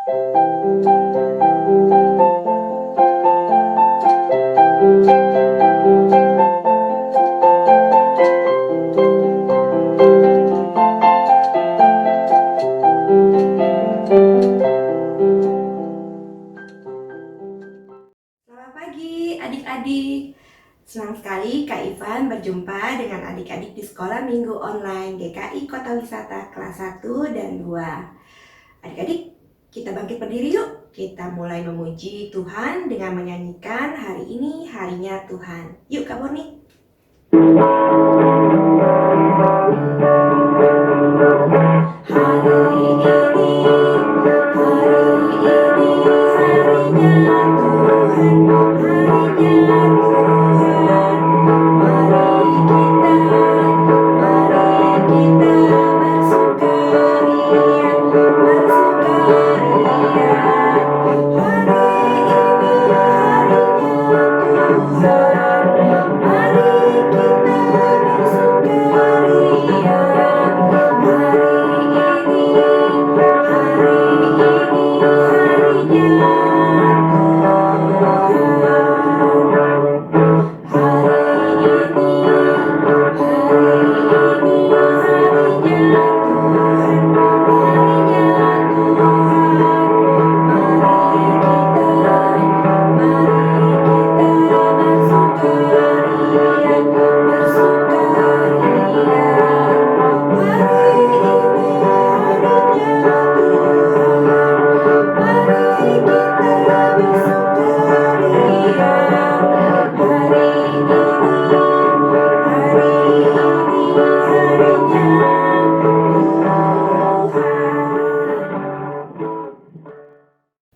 Selamat pagi adik-adik. Senang sekali Kak Ivan berjumpa dengan adik-adik di sekolah minggu online GKI Kota Wisata kelas 1 dan 2. Adik-adik, kita bangkit berdiri yuk. Kita mulai memuji Tuhan dengan menyanyikan Hari Ini Harinya Tuhan. Yuk Kak Boni.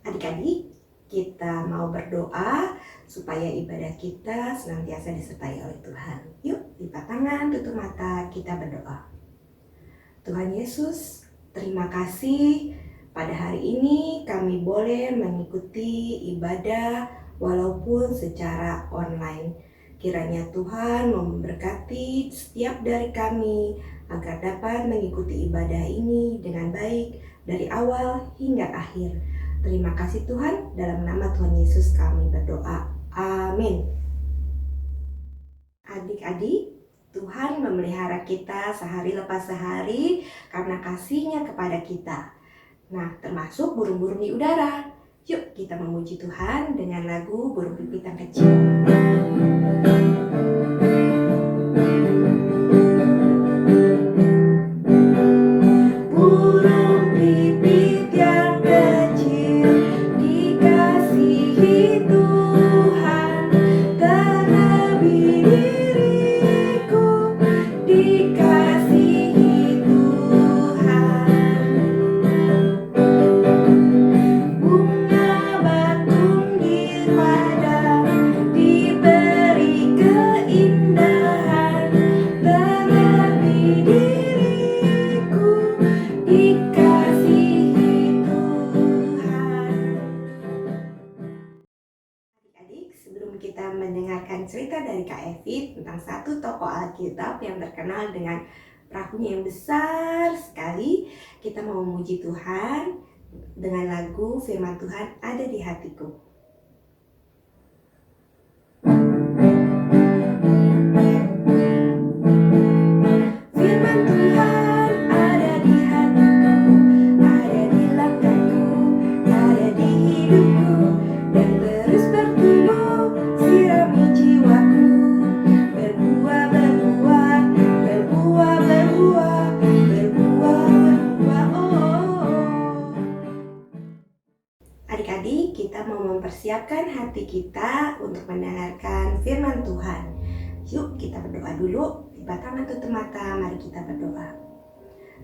Adik-adik, kita mau berdoa supaya ibadah kita senantiasa disertai oleh Tuhan. Yuk, lipat tangan, tutup mata, kita berdoa. Tuhan Yesus, terima kasih pada hari ini kami boleh mengikuti ibadah walaupun secara online. Kiranya Tuhan memberkati setiap dari kami agar dapat mengikuti ibadah ini dengan baik dari awal hingga akhir. Terima kasih Tuhan, dalam nama Tuhan Yesus kami berdoa. Amin. Adik-adik, Tuhan memelihara kita sehari lepas sehari karena kasih-Nya kepada kita. Nah, termasuk burung-burung di udara. Yuk kita memuji Tuhan dengan lagu Burung Pipit yang Kecil. Sebelum kita mendengarkan cerita dari Kak Evi tentang satu tokoh Alkitab yang terkenal dengan perahunya yang besar sekali, kita mau memuji Tuhan dengan lagu Firman Tuhan Ada di Hatiku. Firman Tuhan ada di hatiku, ada di langkahku, ada di hidupku, dan terus bertumbuh, sirami jiwaku, berbuah, berbuah, berbuah, berbuah, berbuah, berbuah, oh. Adik-adik, kita mau mempersiapkan hati kita untuk mendengarkan firman Tuhan. Yuk kita berdoa dulu. Lipat tangan, tutup mata, mari kita berdoa.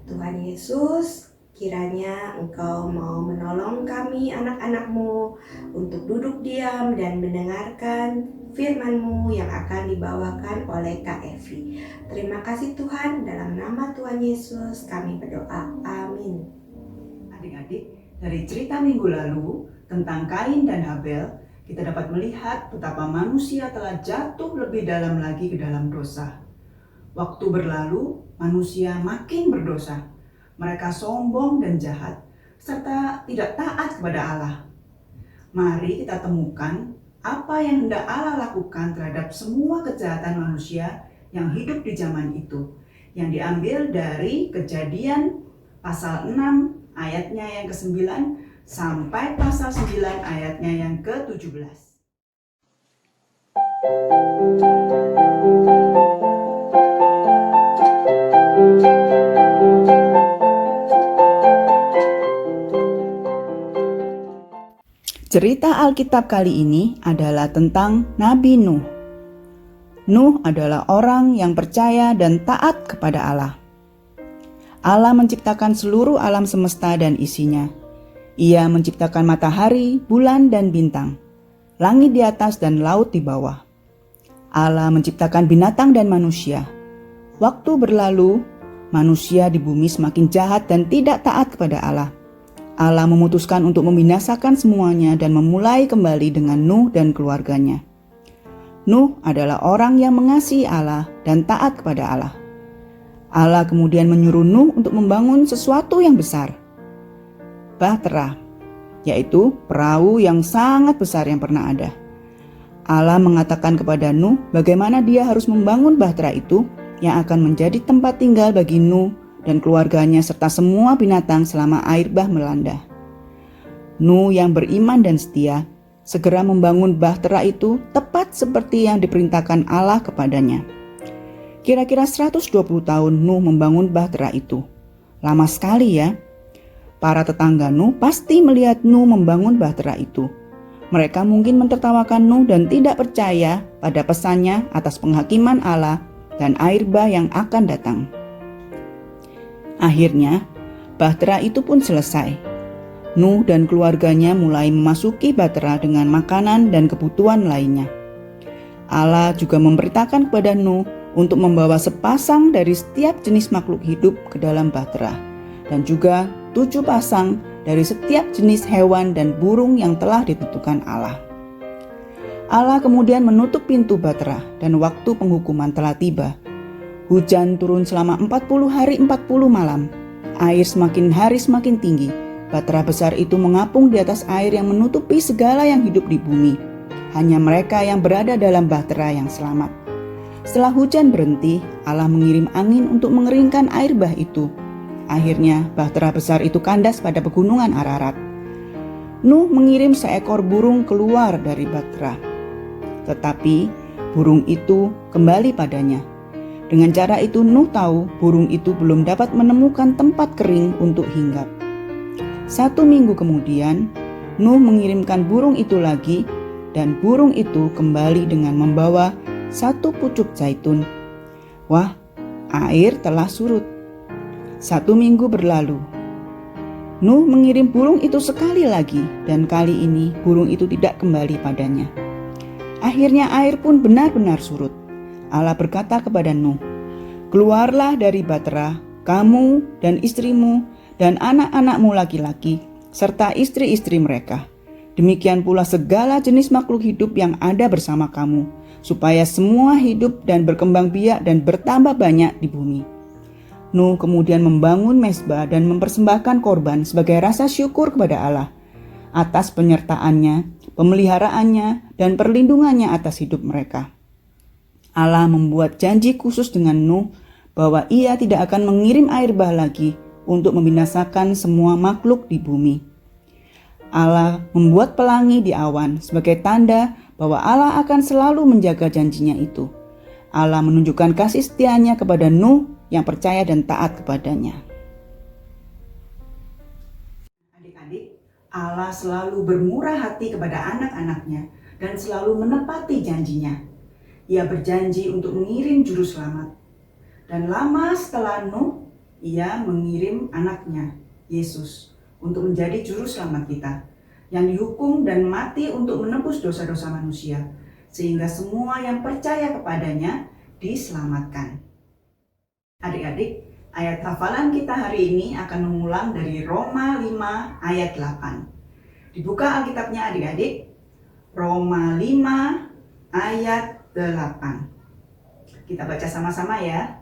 Tuhan Yesus, kiranya Engkau mau menolong kami anak-anak-Mu untuk duduk diam dan mendengarkan firman-Mu yang akan dibawakan oleh Kak Evi. Terima kasih Tuhan, dalam nama Tuhan Yesus kami berdoa. Amin. Adik-adik, dari cerita minggu lalu tentang Kain dan Habel, kita dapat melihat betapa manusia telah jatuh lebih dalam lagi ke dalam dosa. Waktu berlalu, manusia makin berdosa. Mereka sombong dan jahat, serta tidak taat kepada Allah. Mari kita temukan apa yang hendak Allah lakukan terhadap semua kejahatan manusia yang hidup di zaman itu, yang diambil dari Kejadian pasal 6 ayatnya yang ke-9 sampai pasal 9 ayatnya yang ke-17. Cerita Alkitab kali ini adalah tentang Nabi Nuh. Nuh adalah orang yang percaya dan taat kepada Allah. Allah menciptakan seluruh alam semesta dan isinya. Ia menciptakan matahari, bulan, dan bintang, langit di atas dan laut di bawah. Allah menciptakan binatang dan manusia. Waktu berlalu, manusia di bumi semakin jahat dan tidak taat kepada Allah. Allah memutuskan untuk membinasakan semuanya dan memulai kembali dengan Nuh dan keluarganya. Nuh adalah orang yang mengasihi Allah dan taat kepada Allah. Allah kemudian menyuruh Nuh untuk membangun sesuatu yang besar, bahtera, yaitu perahu yang sangat besar yang pernah ada. Allah mengatakan kepada Nuh bagaimana dia harus membangun bahtera itu yang akan menjadi tempat tinggal bagi Nuh dan keluarganya serta semua binatang selama air bah melanda. Nuh yang beriman dan setia segera membangun bahtera itu tepat seperti yang diperintahkan Allah kepadanya. Kira-kira 120 tahun Nuh membangun bahtera itu. Lama sekali ya. Para tetangga Nuh pasti melihat Nuh membangun bahtera itu. Mereka mungkin mentertawakan Nuh dan tidak percaya pada pesannya atas penghakiman Allah dan air bah yang akan datang. Akhirnya, bahtera itu pun selesai. Nuh dan keluarganya mulai memasuki bahtera dengan makanan dan kebutuhan lainnya. Allah juga memberitakan kepada Nuh untuk membawa sepasang dari setiap jenis makhluk hidup ke dalam bahtera, dan juga 7 pasang dari setiap jenis hewan dan burung yang telah ditentukan Allah. Allah kemudian menutup pintu bahtera dan waktu penghukuman telah tiba. Hujan turun selama 40 hari 40 malam. Air semakin hari semakin tinggi. Bahtera besar itu mengapung di atas air yang menutupi segala yang hidup di bumi. Hanya mereka yang berada dalam bahtera yang selamat. Setelah hujan berhenti, Allah mengirim angin untuk mengeringkan air bah itu. Akhirnya bahtera besar itu kandas pada pegunungan Ararat. Nuh mengirim seekor burung keluar dari bahtera. Tetapi burung itu kembali padanya. Dengan cara itu Nuh tahu burung itu belum dapat menemukan tempat kering untuk hinggap. 1 minggu kemudian, Nuh mengirimkan burung itu lagi, dan burung itu kembali dengan membawa 1 pucuk zaitun. Wah, air telah surut. 1 minggu berlalu. Nuh mengirim burung itu sekali lagi, dan kali ini burung itu tidak kembali padanya. Akhirnya air pun benar-benar surut. Allah berkata kepada Nuh, "Keluarlah dari bahtera, kamu dan istrimu dan anak-anakmu laki-laki, serta istri-istri mereka. Demikian pula segala jenis makhluk hidup yang ada bersama kamu, supaya semua hidup dan berkembang biak dan bertambah banyak di bumi." Nuh kemudian membangun mezbah dan mempersembahkan korban sebagai rasa syukur kepada Allah atas penyertaannya, pemeliharaannya, dan perlindungannya atas hidup mereka. Allah membuat janji khusus dengan Nuh bahwa ia tidak akan mengirim air bah lagi untuk membinasakan semua makhluk di bumi. Allah membuat pelangi di awan sebagai tanda bahwa Allah akan selalu menjaga janjinya itu. Allah menunjukkan kasih setianya kepada Nuh yang percaya dan taat kepadanya. Adik-adik, Allah selalu bermurah hati kepada anak-anaknya dan selalu menepati janjinya. Ia berjanji untuk mengirim juru selamat. Dan lama setelah Nuh, ia mengirim anaknya, Yesus, untuk menjadi juru selamat kita, yang dihukum dan mati untuk menebus dosa-dosa manusia, sehingga semua yang percaya kepadanya diselamatkan. Adik-adik, ayat hafalan kita hari ini akan mengulang dari Roma 5 ayat 8. Dibuka Alkitabnya adik-adik, Roma 5 ayat 8. Kita baca sama-sama ya.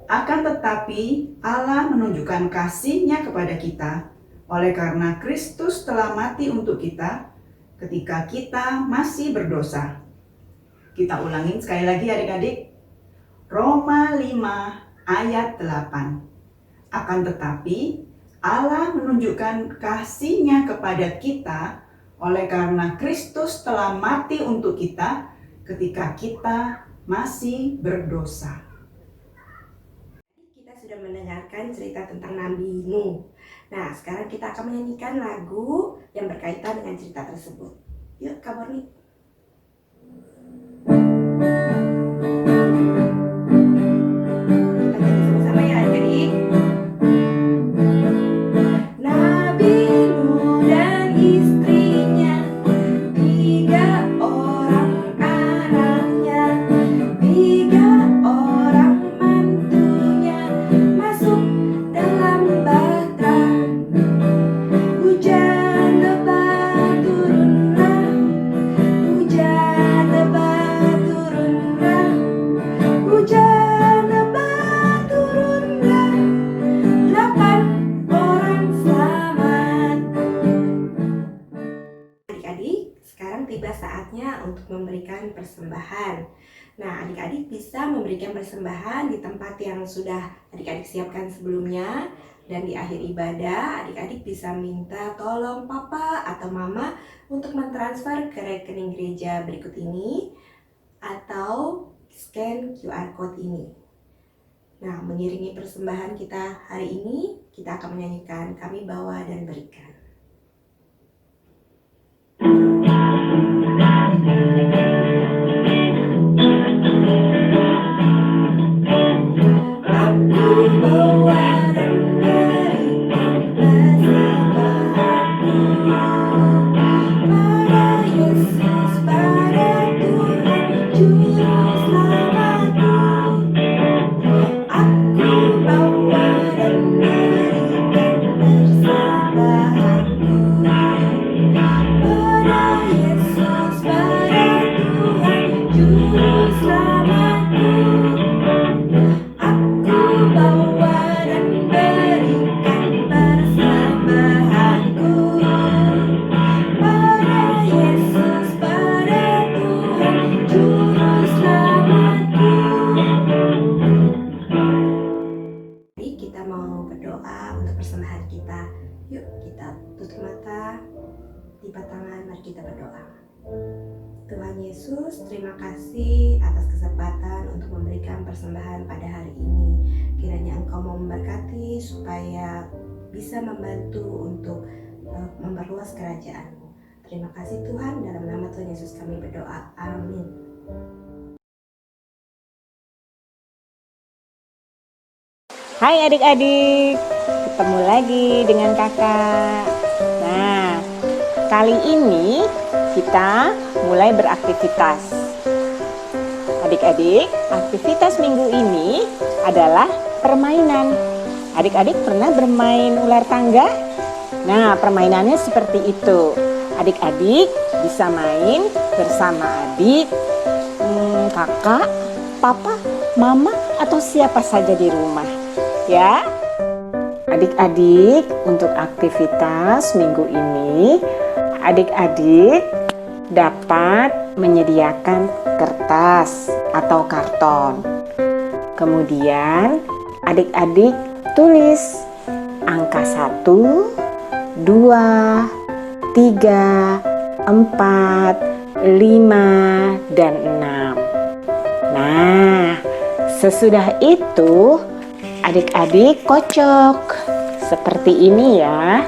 Akan tetapi Allah menunjukkan kasih-Nya kepada kita oleh karena Kristus telah mati untuk kita ketika kita masih berdosa. Kita ulangin sekali lagi adik-adik. Roma 5 ayat 8. Akan tetapi Allah menunjukkan kasih-Nya kepada kita oleh karena Kristus telah mati untuk kita ketika kita masih berdosa. Kita sudah mendengarkan cerita tentang Nabi Nuh. Nah, sekarang kita akan menyanyikan lagu yang berkaitan dengan cerita tersebut. Yuk, Kak Borni. Kita nyanyi sama-sama ya adik-adik. Nabi Nuh dan istrinya, 3 orang anaknya, 3 orang mantunya masuk dalam bahtera. Hujan lebat turunlah, hujan lebat turunlah, hujan lebat turunlah. 8 orang selamat. Adik-adik, sekarang tiba saatnya untuk memberikan persembahan. Nah, adik-adik bisa memberikan persembahan di tempat yang sudah adik-adik siapkan sebelumnya. Dan di akhir ibadah, adik-adik bisa minta tolong papa atau mama untuk mentransfer ke rekening gereja berikut ini atau scan QR code ini. Nah, mengiringi persembahan kita hari ini, kita akan menyanyikan Kami Bawa dan Berikan. Aku bawa dan berikan persembahanku pada Yesus, pada Tuhan Juru Selamatku. Aku bawa dan berikan persembahanku pada Yesus, pada Tuhan Juru Selamatku. Aku bawa dan berikan persembahanku pada Yesus, pada Tuhan Juru Selamatku. Jadi kita mau berdoa untuk persembahan kita. Yuk kita tutup mata, lipat tangan, mari kita berdoa. Tuhan Yesus, terima kasih atas kesempatan untuk memberikan persembahan pada hari ini. Kiranya Engkau mau memberkati supaya bisa membantu untuk memperluas kerajaan-Mu. Terima kasih Tuhan, dalam nama Tuhan Yesus kami berdoa. Amin. Hai adik-adik, ketemu lagi dengan kakak. Nah, kali ini kita mulai beraktivitas. Adik-adik, aktivitas minggu ini adalah permainan. Adik-adik pernah bermain ular tangga? Nah, permainannya seperti itu. Adik-adik bisa main bersama adik, kakak, papa, mama, atau siapa saja di rumah. Ya, adik-adik, untuk aktivitas minggu ini, adik-adik dapat menyediakan kertas atau karton. Kemudian, adik-adik tulis angka 1, 2, 3, 4, 5, dan 6. Nah, sesudah itu, adik-adik kocok seperti ini ya.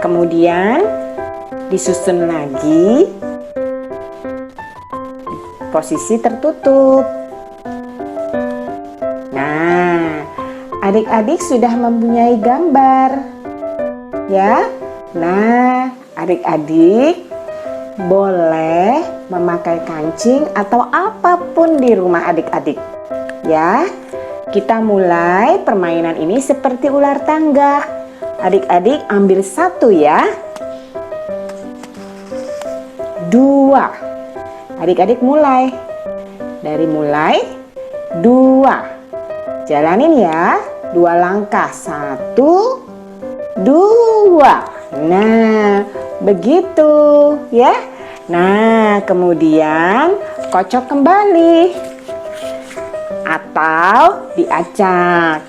Kemudian disusun lagi posisi tertutup. Nah, adik-adik sudah mempunyai gambar ya. Nah, adik-adik boleh memakai kancing atau apapun di rumah adik-adik ya. Kita mulai permainan ini seperti ular tangga. Adik-adik ambil 1 ya. 2. Adik-adik mulai. Dari mulai 2. Jalanin ya, 2 langkah. 1, 2. Nah, begitu ya. Nah, kemudian kocok kembali atau diacak.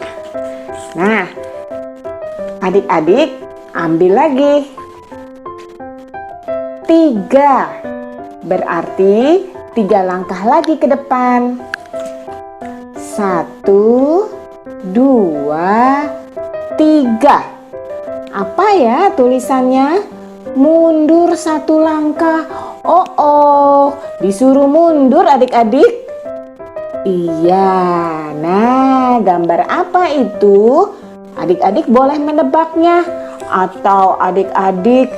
Nah, adik-adik ambil lagi 3. Berarti 3 langkah lagi ke depan. 1, 2, 3. Apa ya tulisannya? Mundur 1 langkah. Oh, disuruh mundur adik-adik. Iya, nah gambar apa itu? Adik-adik boleh menebaknya. Atau adik-adik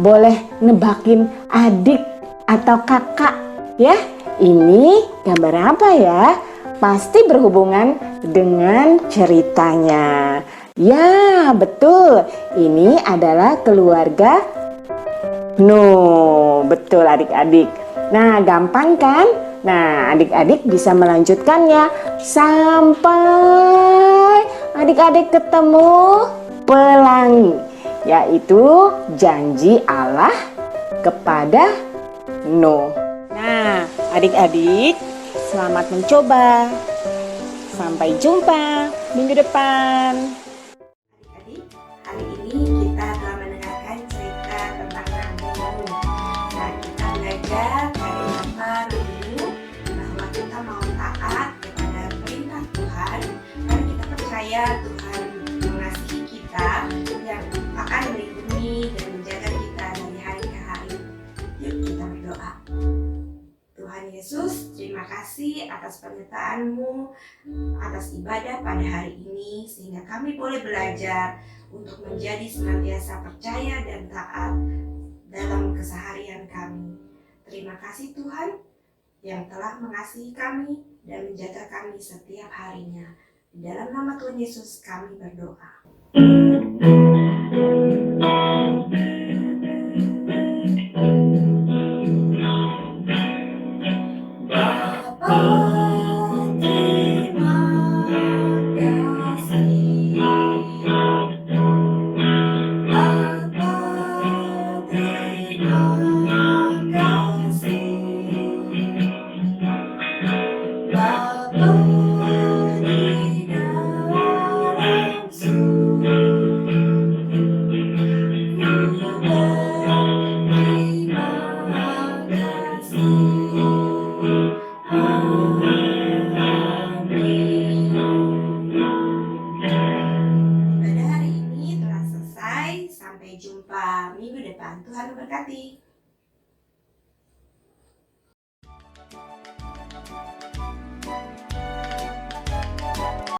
boleh nebakin adik atau kakak ya. Ini gambar apa ya? Pasti berhubungan dengan ceritanya. Ya, betul. Ini adalah keluarga Nuh. Betul adik-adik. Nah, gampang kan? Nah, adik-adik bisa melanjutkannya sampai adik-adik ketemu pelangi, yaitu janji Allah kepada Nuh. Nah, adik-adik, selamat mencoba. Sampai jumpa minggu depan. Adik-adik, hari ini kita telah mendengarkan cerita tentang Nabi Nuh. Nah, kita belajar dari apa dulu bahwa kita mau taat kepada perintah Tuhan, karena kita percaya Tuhan mengasihi kita yang akan melindungi dan menjaga kita dari hari ke hari. Yuk kita berdoa. Tuhan Yesus, terima kasih atas penyertaan-Mu, atas ibadah pada hari ini, sehingga kami boleh belajar untuk menjadi senantiasa percaya dan taat dalam keseharian kami. Terima kasih Tuhan yang telah mengasihi kami dan menjaga kami setiap harinya. Di dalam nama Tuhan Yesus kami berdoa. Ibadah hari ini telah selesai. Sampai jumpa minggu depan. Tuhan memberkati.